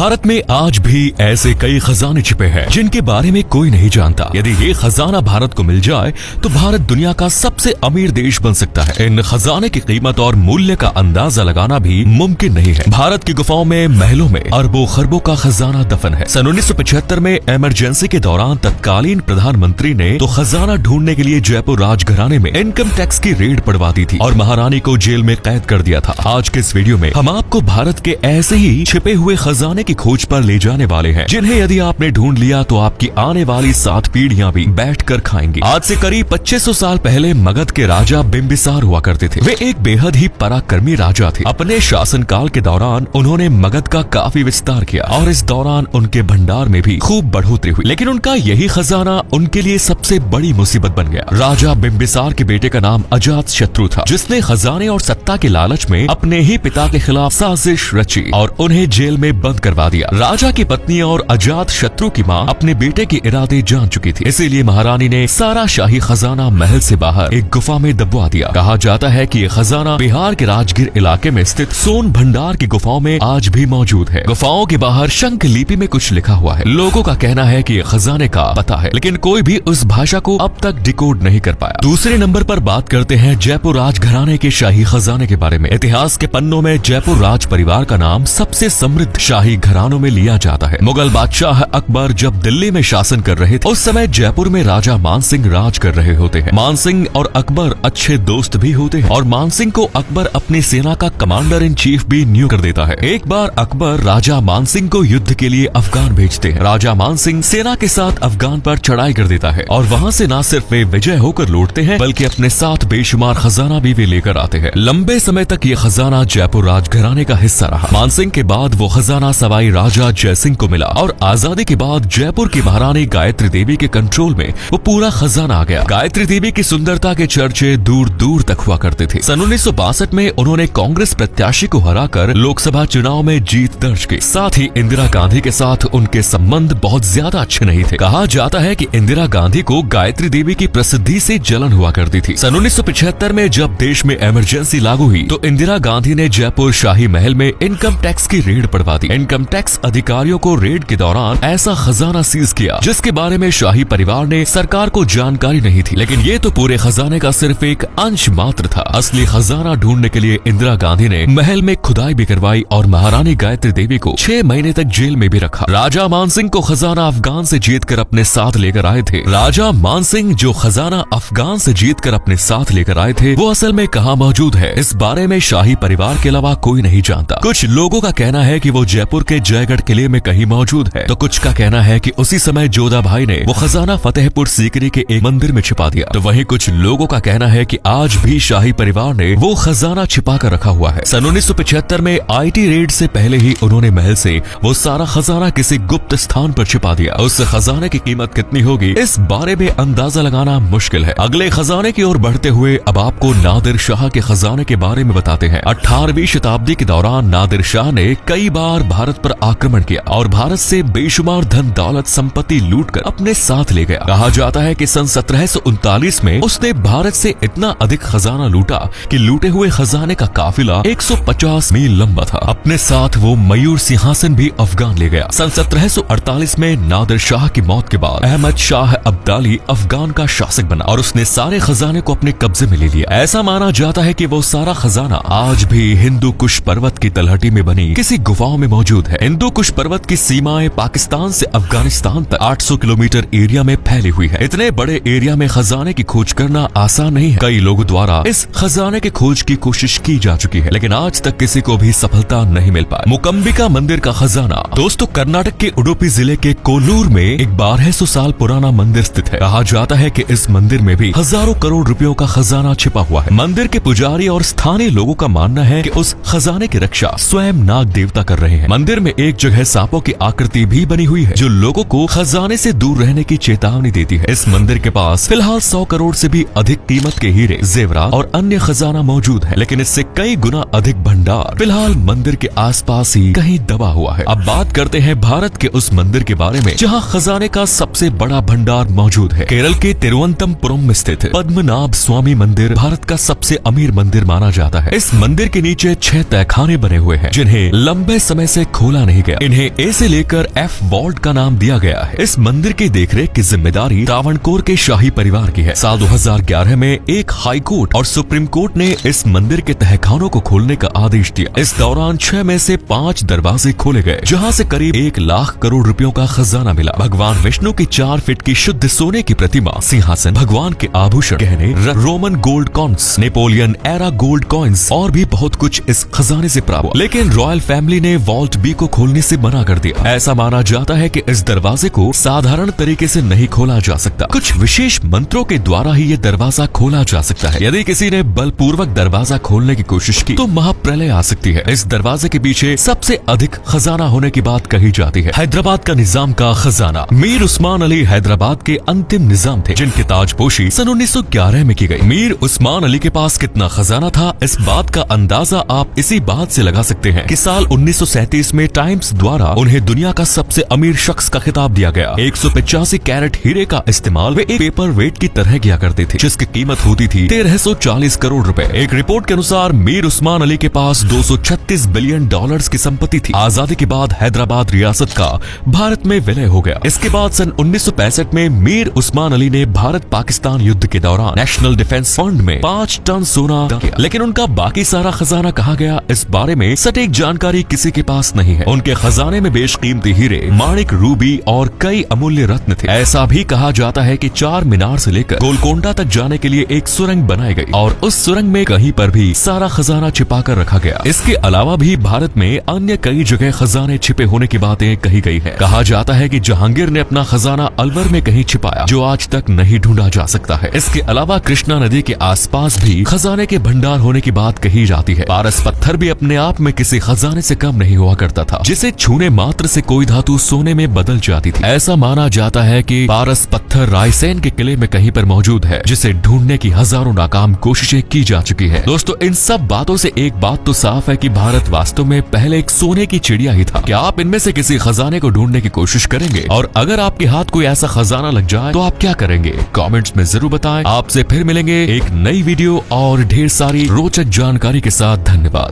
भारत में आज भी ऐसे कई खजाने छिपे हैं जिनके बारे में कोई नहीं जानता। यदि ये खजाना भारत को मिल जाए तो भारत दुनिया का सबसे अमीर देश बन सकता है। इन खजाने की कीमत और मूल्य का अंदाजा लगाना भी मुमकिन नहीं है। भारत की गुफाओं में, महलों में अरबों खरबों का खजाना दफन है। सन 1975 में इमरजेंसी के दौरान तत्कालीन प्रधानमंत्री ने तो खजाना ढूंढने के लिए जयपुर राजघराने में इनकम टैक्स की रेड पड़वा दी थी और महारानी को जेल में कैद कर दिया था। आज के इस वीडियो में हम आपको भारत के ऐसे ही छिपे हुए खजाने की खोज पर ले जाने वाले हैं, जिन्हें यदि आपने ढूंढ लिया तो आपकी आने वाली 7 पीढ़ियां भी बैठकर खाएंगी। आज से करीब 2500 साल पहले मगध के राजा बिंबिसार हुआ करते थे। वे एक बेहद ही पराक्रमी राजा थे। अपने शासनकाल के दौरान उन्होंने मगध का काफी विस्तार किया और इस दौरान उनके भंडार में भी खूब बढ़ोतरी हुई। लेकिन उनका यही खजाना उनके लिए सबसे बड़ी मुसीबत बन गया। राजा बिंबिसार के बेटे का नाम अजात शत्रु था, जिसने खजाने और सत्ता के लालच में अपने ही पिता के खिलाफ साजिश रची और उन्हें जेल में बंद करवा दिया। राजा की पत्नी और अजात शत्रु की मां अपने बेटे के इरादे जान चुकी थी, इसीलिए महारानी ने सारा शाही खजाना महल से बाहर एक गुफा में दबवा दिया। कहा जाता है कि ये खजाना बिहार के राजगीर इलाके में स्थित सोन भंडार की गुफाओं में आज भी मौजूद है। गुफाओं के बाहर शंख लिपि में कुछ लिखा हुआ है। लोगों का कहना है कि ये खजाने का पता है, लेकिन कोई भी उस भाषा को अब तक डिकोड नहीं कर पाया। दूसरे नंबर पर बात करते हैं जयपुर राजघराने के शाही खजाने के बारे में। इतिहास के पन्नों में जयपुर राज परिवार का नाम सबसे समृद्ध शाही घरानों में लिया जाता है। मुगल बादशाह अकबर जब दिल्ली में शासन कर रहे थे, उस समय जयपुर में राजा मानसिंह राज कर रहे होते हैं। मानसिंह और अकबर अच्छे दोस्त भी होते हैं और मानसिंह को अकबर अपनी सेना का कमांडर इन चीफ भी नियुक्त कर देता है। एक बार अकबर राजा मानसिंह को युद्ध के लिए अफगान भेजते हैं। राजा मानसिंह सेना के साथ अफगान पर चढ़ाई कर देता है और वहाँ से न सिर्फ वे विजय होकर लौटते हैं, बल्कि अपने साथ बेशुमार खजाना भी वे लेकर आते हैं। लंबे समय तक ये खजाना जयपुर राजघराने का हिस्सा रहा। मानसिंह के बाद वो खजाना सवाई राजा जयसिंह को मिला और आजादी के बाद जयपुर की महारानी गायत्री देवी के कंट्रोल में वो पूरा खजाना आ गया। गायत्री देवी की सुंदरता के चर्चे दूर दूर तक हुआ करते थे। सन 1962 में उन्होंने कांग्रेस प्रत्याशी को हराकर लोकसभा चुनाव में जीत दर्ज की। साथ ही इंदिरा गांधी के साथ उनके संबंध बहुत ज्यादा अच्छे नहीं थे। कहा जाता है कि इंदिरा गांधी को गायत्री देवी की प्रसिद्धि से जलन हुआ करती थी। सन 1975 में जब देश में इमरजेंसी लागू हुई तो इंदिरा गांधी ने जयपुर शाही महल में इनकम टैक्स की रेड पड़वा दी। इनकम टैक्स अधिकारियों को रेड के दौरान ऐसा खजाना सीज किया जिसके बारे में शाही परिवार ने सरकार को जानकारी नहीं थी। लेकिन ये तो पूरे खजाने का सिर्फ एक अंश मात्र था। असली खजाना ढूंढने के लिए इंदिरा गांधी ने महल में खुदाई भी करवाई और महारानी गायत्री देवी को 6 महीने तक जेल में भी रखा। राजा मानसिंह को खजाना अफगान से जीतकर अपने साथ लेकर आए थे। राजा मानसिंह जो खजाना अफगान से जीतकर अपने साथ लेकर आए थे, वो असल में कहाँ मौजूद है, इस बारे में शाही परिवार के अलावा कोई नहीं जानता। कुछ लोगों का कहना है कि वो जयपुर के जयगढ़ किले में कहीं मौजूद है, तो कुछ का कहना है कि उसी समय जोधा भाई ने वो खजाना फतेहपुर सीकरी के एक मंदिर में छिपा दिया। तो वहीं कुछ लोगों का कहना है कि आज भी शाही परिवार ने वो खजाना छिपा कर रखा हुआ है। सन 1975 में आईटी रेड से पहले ही उन्होंने महल से वो सारा खजाना किसी गुप्त स्थान पर छिपा दिया। उस खजाने की कीमत कितनी होगी, इस बारे में अंदाजा लगाना मुश्किल है। अगले खजाने की ओर बढ़ते हुए अब आपको नादिर शाह के खजाने के बारे में बताते हैं। 18वीं शताब्दी के दौरान नादिर शाह ने कई बार भारत पर आक्रमण किया और भारत से बेशुमार धन दौलत संपत्ति लूटकर अपने साथ ले गया। कहा जाता है कि सन 1739 में उसने भारत से इतना अधिक खजाना लूटा कि लूटे हुए खजाने का काफिला 150 मील लंबा था। अपने साथ वो मयूर सिंहासन भी अफगान ले गया। सन 1748 में नादिर शाह की मौत के बाद अहमद शाह अब्दाली अफगान का शासक बना और उसने सारे खजाने को अपने कब्जे में ले लिया। ऐसा माना जाता है कि वो सारा खजाना आज भी हिंदू कुश पर्वत की तलहटी में बनी किसी गुफाओं में मौजूद है। हिंदू कुश पर्वत की सीमाएं पाकिस्तान से अफगानिस्तान तक 800 किलोमीटर एरिया में फैली हुई है। इतने बड़े एरिया में खजाने की खोज करना आसान नहीं है। कई लोगों द्वारा इस खजाने की खोज की कोशिश की जा चुकी है, लेकिन आज तक किसी को भी सफलता नहीं मिल पाई। मुकम्बिका मंदिर का खजाना दोस्तों कर्नाटक के उडुपी जिले के कोल्लूर में एक 1200 साल पुराना मंदिर स्थित है। कहा जाता है कि इस मंदिर में भी हजारों करोड़ रुपयों का खजाना छिपा हुआ है। मंदिर के पुजारी और स्थानीय लोगों का मानना है कि उस खजाने की रक्षा स्वयं नाग देवता कर रहे हैं। मंदिर में एक जगह सांपों की आकृति भी बनी हुई है जो लोगों को खजाने से दूर रहने की चेतावनी देती है। इस मंदिर के पास फिलहाल 100 करोड़ से भी अधिक कीमत के हीरे, जेवरात और अन्य खजाना मौजूद है, लेकिन इससे कई गुना अधिक भंडार फिलहाल मंदिर के आसपास ही कहीं दबा हुआ है। अब बात करते हैं भारत के उस मंदिर के बारे में जहाँ खजाने का सबसे बड़ा भंडार मौजूद है। केरल के तिरुवनंतपुरम में स्थित पद्मनाभ स्वामी मंदिर भारत का सबसे अमीर मंदिर माना जाता है। इस मंदिर के नीचे 6 तहखाने बने हुए हैं जिन्हें लंबे समय से खोजा खोला नहीं गया। इन्हें ए से लेकर एफ वॉल्ट का नाम दिया गया है। इस मंदिर की देखरेख की जिम्मेदारी त्रावणकोर के शाही परिवार की है। साल 2011 में एक हाई कोर्ट और सुप्रीम कोर्ट ने इस मंदिर के तहखानों को खोलने का आदेश दिया। इस दौरान 6 में से 5 दरवाजे खोले गए, जहां से करीब 1 लाख करोड़ रुपयों का खजाना मिला। भगवान विष्णु की 4 फीट की शुद्ध सोने की प्रतिमा, सिंहासन, भगवान के आभूषण, गहने, Roman gold coins, Napoleon era gold coins और भी बहुत कुछ इस खजाने से प्राप्त हुआ। लेकिन रॉयल फैमिली ने वॉल्ट बी को खोलने से मना कर दिया। ऐसा माना जाता है कि इस दरवाजे को साधारण तरीके से नहीं खोला जा सकता। कुछ विशेष मंत्रों के द्वारा ही ये दरवाजा खोला जा सकता है। यदि किसी ने बलपूर्वक दरवाजा खोलने की कोशिश की तो महाप्रलय आ सकती है। इस दरवाजे के पीछे सबसे अधिक खजाना होने की बात कही जाती है। हैदराबाद का निजाम का खजाना। मीर उस्मान अली हैदराबाद के अंतिम निजाम थे, जिनकी ताजपोशी सन 1911 में की गई। मीर उस्मान अली के पास कितना खजाना था, इस बात का अंदाजा आप इसी बात से लगा सकते हैं कि साल 1937 में टाइम्स द्वारा उन्हें दुनिया का सबसे अमीर शख्स का खिताब दिया गया। 185 कैरेट हीरे का इस्तेमाल वे एक पेपर वेट की तरह किया करते थे, जिसकी कीमत होती थी 1340 करोड़ रुपए। एक रिपोर्ट के अनुसार मीर उस्मान अली के पास 236 बिलियन डॉलर्स की संपत्ति थी। आजादी के बाद हैदराबाद रियासत का भारत में विलय हो गया। इसके बाद सन 1965 में मीर उस्मान अली ने भारत पाकिस्तान युद्ध के दौरान नेशनल डिफेंस फंड में 5 टन सोना किया। लेकिन उनका बाकी सारा खजाना कहाँ गया, इस बारे में सटीक जानकारी किसी के पास नहीं है। उनके खजाने में बेशकीमती हीरे, माणिक, रूबी और कई अमूल्य रत्न थे। ऐसा भी कहा जाता है कि 4 मीनार से लेकर गोलकोंडा तक जाने के लिए एक सुरंग बनाई गई और उस सुरंग में कहीं पर भी सारा खजाना छिपा कर रखा गया। इसके अलावा भी भारत में अन्य कई जगह खजाने छिपे होने की बातें कही गई है। कहा जाता है कि जहांगीर ने अपना खजाना अलवर में कहीं छिपाया, जो आज तक नहीं ढूंढा जा सकता है। इसके अलावा कृष्णा नदी के आसपास भी खजाने के भंडार होने की बात कही जाती है। पारस पत्थर भी अपने आप में किसी खजाने से कम नहीं हुआ करता था, जिसे छूने मात्र से कोई धातु सोने में बदल जाती थी। ऐसा माना जाता है कि पारस पत्थर रायसेन के किले में कहीं पर मौजूद है, जिसे ढूंढने की हजारों नाकाम कोशिशें की जा चुकी है। दोस्तों, इन सब बातों से एक बात तो साफ है कि भारत वास्तव में पहले एक सोने की चिड़िया ही था। क्या आप इनमें से किसी खजाने को ढूंढने की कोशिश करेंगे? और अगर आपके हाथ कोई ऐसा खजाना लग जाए तो आप क्या करेंगे? कमेंट्स में जरूर बताएं। आपसे फिर मिलेंगे एक नई वीडियो और ढेर सारी रोचक जानकारी के साथ। धन्यवाद।